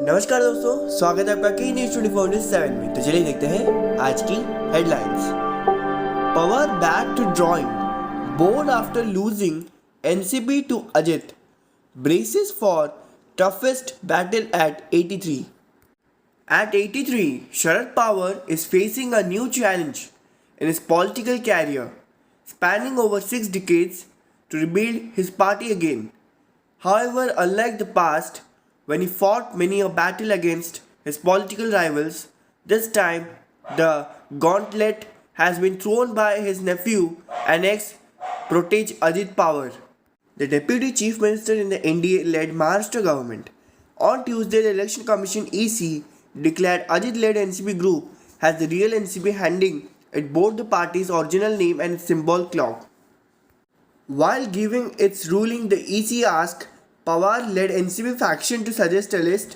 नमस्कार दोस्तों, स्वागत है आपका की न्यूज 24/7 में। तो चलिए देखते हैं आज की headlines. Pawar back to drawing board after losing NCP to Ajit, braces for toughest battle at 83. At 83, Sharad Pawar is facing a new challenge in his political career, spanning over 6 decades to rebuild his party again. However, unlike the past, when he fought many a battle against his political rivals, this time the gauntlet has been thrown by his nephew and ex-protege Ajit Pawar, the Deputy Chief Minister in the NDA-led Maharashtra government. On Tuesday, the Election Commission (EC) declared Ajit-led NCP group as the real NCP, handing it both the party's original name and its symbol clock. While giving its ruling, the EC asked Pawar-led NCP faction to suggest a list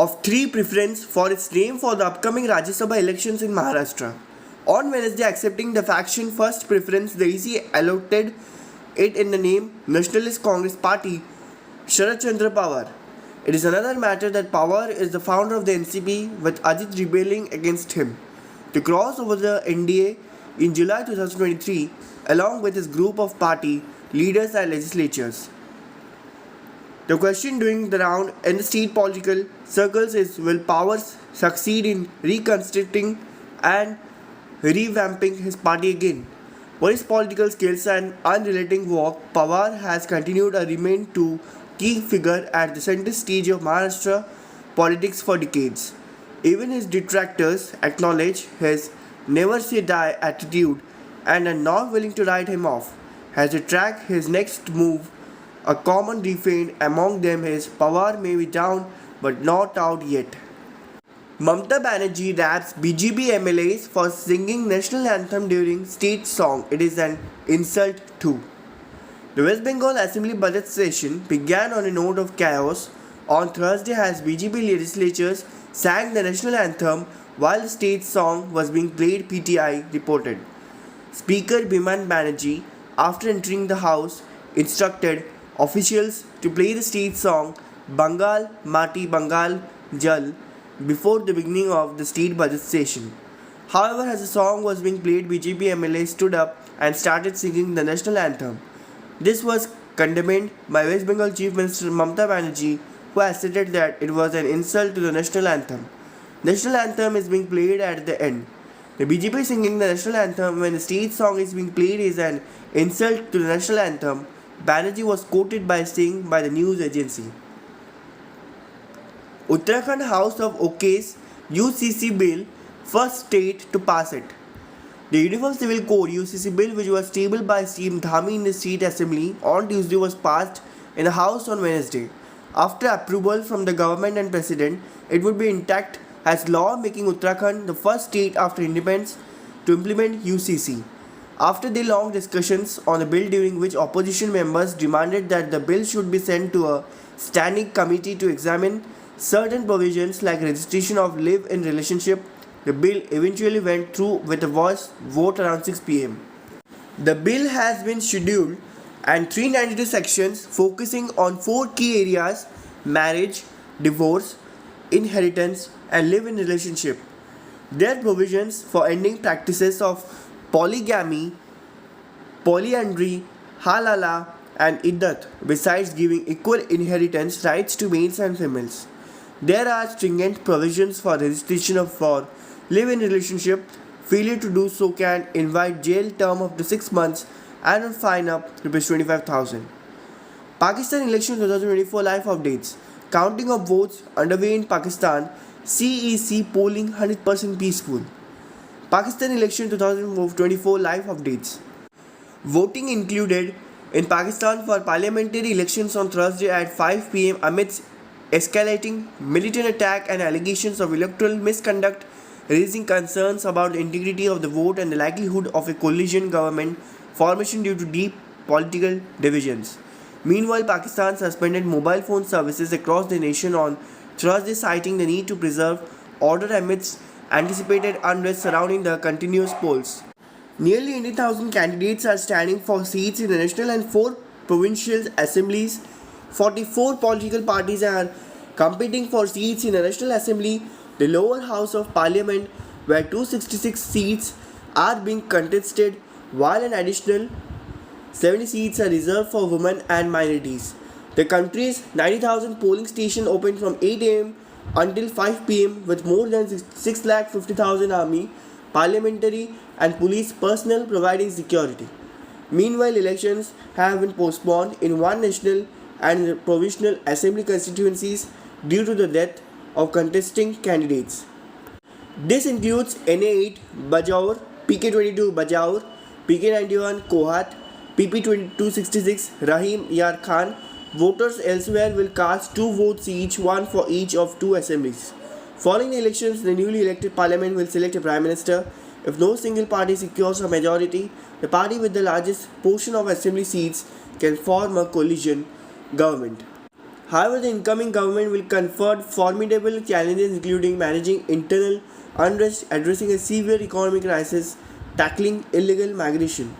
of 3 preferences for its name for the upcoming Rajya Sabha elections in Maharashtra. On Wednesday, accepting the faction first preference, the EC allotted it in the name Nationalist Congress Party, Sharad Chandra Pawar. It is another matter that Pawar is the founder of the NCP, with Ajit rebelling against him to cross over the NDA in July 2023, along with his group of party leaders and legislatures. The question doing the round in the state political circles is, will Pawar succeed in reconstructing and revamping his party again? For his political skills and unrelenting work, Pawar has continued to remain a key figure at the center stage of Maharashtra politics for decades. Even his detractors acknowledge his never say die attitude and are not willing to write him off. As they track his next move, a common refrain among them is, Pawar may be down but not out yet. Mamata Banerjee raps BJP MLAs for singing national anthem during state song. It is an insult too. The West Bengal Assembly budget session began on a note of chaos on Thursday as BJP legislatures sang the national anthem while the state song was being played, PTI reported. Speaker Biman Banerjee, after entering the house, instructed officials to play the state song Bangal Mati Bangal Jal before the beginning of the state budget session. However, as the song was being played, BJP MLA stood up and started singing the national anthem. This was condemned by West Bengal Chief Minister Mamata Banerjee, who asserted that it was an insult to the national anthem. National anthem is being played at the end. The BJP singing the national anthem when the state song is being played is an insult to the national anthem, Banerjee was quoted by saying by the news agency. Uttarakhand House of OK's UCC bill, first state to pass it. The Uniform Civil Code UCC bill, which was tabled by Steam Dhami in the state assembly on Tuesday, was passed in the House on Wednesday. After approval from the government and president, it would be intact as law, making Uttarakhand the first state after independence to implement UCC. After the long discussions on the bill, during which opposition members demanded that the bill should be sent to a standing committee to examine certain provisions like registration of live-in relationship, the bill eventually went through with a voice vote around 6 p.m. The bill has been scheduled and 392 sections focusing on 4 key areas: marriage, divorce, inheritance, and live-in relationship. There are provisions for ending practices of polygamy, polyandry, halala, and iddat, besides giving equal inheritance rights to males and females. There are stringent provisions for registration for live-in relationship. Failure to do so can invite jail term up to 6 months and a fine up to ₹25,000. Pakistan election 2024 live updates. Counting of votes underway in Pakistan. CEC polling 100% peaceful. Pakistan election 2024 live updates. Voting included in Pakistan for parliamentary elections on Thursday at 5 p.m. amidst escalating militant attack and allegations of electoral misconduct, raising concerns about the integrity of the vote and the likelihood of a coalition government formation due to deep political divisions. Meanwhile, Pakistan suspended mobile phone services across the nation on Thursday, citing the need to preserve order amidst anticipated unrest surrounding the continuous polls. Nearly 80,000 candidates are standing for seats in the national and 4 provincial assemblies. 44 political parties are Competing for seats in the National Assembly, the lower house of parliament, where 266 seats are being contested, while an additional 70 seats are reserved for women and minorities. The country's 90,000 polling station opened from 8 am until 5 pm with more than 650,000 army, parliamentary and police personnel providing security. Meanwhile, elections have been postponed in one national and provisional assembly constituencies due to the death of contesting candidates. This includes NA8 Bajaur, PK22 Bajaur, PK91 Kohat, PP266 Rahim Yar Khan. Voters elsewhere will cast 2 votes each, one for each of 2 assemblies. Following the elections, the newly elected parliament will select a prime minister. If no single party secures a majority, the party with the largest portion of assembly seats can form a coalition government. However, the incoming government will confront formidable challenges including managing internal unrest, addressing a severe economic crisis, tackling illegal migration.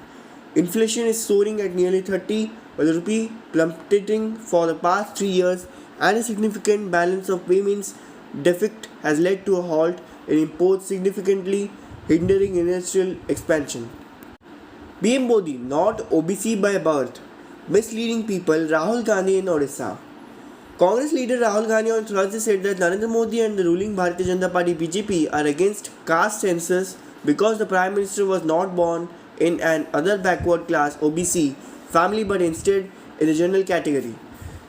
Inflation is soaring at nearly 30, with the rupee plummeting for the past 3 years, and a significant balance of payments deficit has led to a halt in imports, significantly hindering industrial expansion. PM Modi, not OBC by birth, misleading people. Rahul Gandhi in Odisha. Congress leader Rahul Gandhi on Thursday said that Narendra Modi and the ruling Bharatiya Janata Party BJP are against caste census because the Prime Minister was not born in an other backward class OBC family but instead in the general category.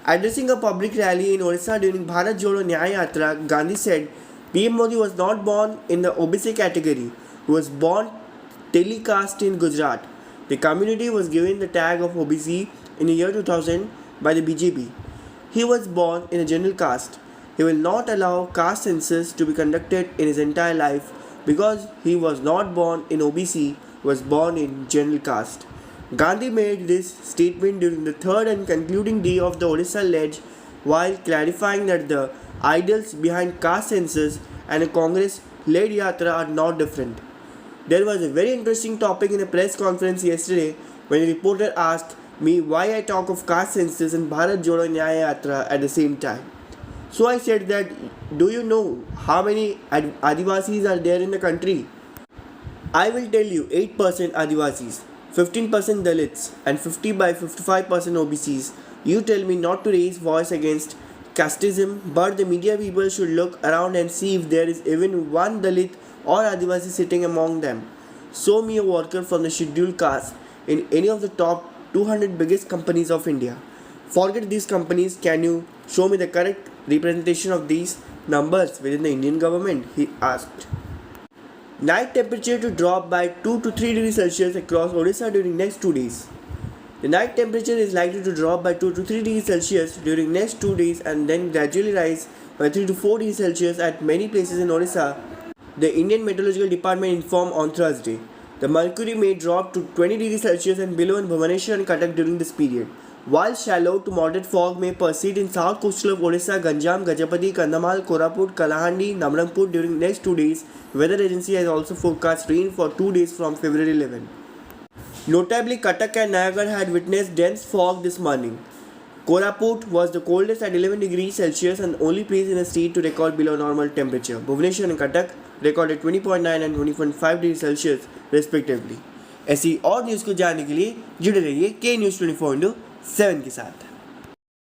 Addressing a public rally in Odisha during Bharat Jodo Nyaya Yatra, Gandhi said PM Modi was not born in the OBC category. He was born telecast in Gujarat. The community was given the tag of OBC in the year 2000 by the BJP. He was born in a general caste. He will not allow caste census to be conducted in his entire life because he was not born in OBC, was born in general caste. Gandhi made this statement during the third and concluding day of the Odisha Ledge while clarifying that the ideals behind caste census and a Congress-led yatra are not different. There was a very interesting topic in a press conference yesterday when a reporter asked me why I talk of caste census and Bharat Jodo Nyaya Yatra at the same time. So I said that, do you know how many Adivasis are there in the country? I will tell you 8% Adivasis, 15% Dalits and 50 by 55% OBCs. You tell me not to raise voice against casteism, but the media people should look around and see if there is even one Dalit or Adivasi sitting among them. Show me a worker from the scheduled caste in any of the top 200 biggest companies of India. Forget these companies, can you show me the correct representation of these numbers within the Indian government? He asked. Night temperature to drop by 2 to 3 degrees Celsius across Odisha during next 2 days. The night temperature is likely to drop by 2 to 3 degrees Celsius during next 2 days and then gradually rise by 3 to 4 degrees Celsius at many places in Odisha, the Indian Meteorological Department informed on Thursday. The mercury may drop to 20 degrees Celsius and below in Bhubaneswar and Cuttack during this period, while shallow to moderate fog may persist in south coastal of Odisha, Ganjam, Gajapati, Kandhamal, Koraput, Kalahandi, Nabarangpur during next 2 days. Weather agency has also forecast rain for 2 days from February 11. Notably, Cuttack and Nayagarh had witnessed dense fog this morning. Koraput was the coldest at 11 degrees Celsius and only place in the state to record below normal temperature. Bhubaneswar and Cuttack recorded 20.9 and 20.5 degrees Celsius respectively. ऐसी और news को जानने के लिए जुड़े रहिए के news 24/7 के साथ.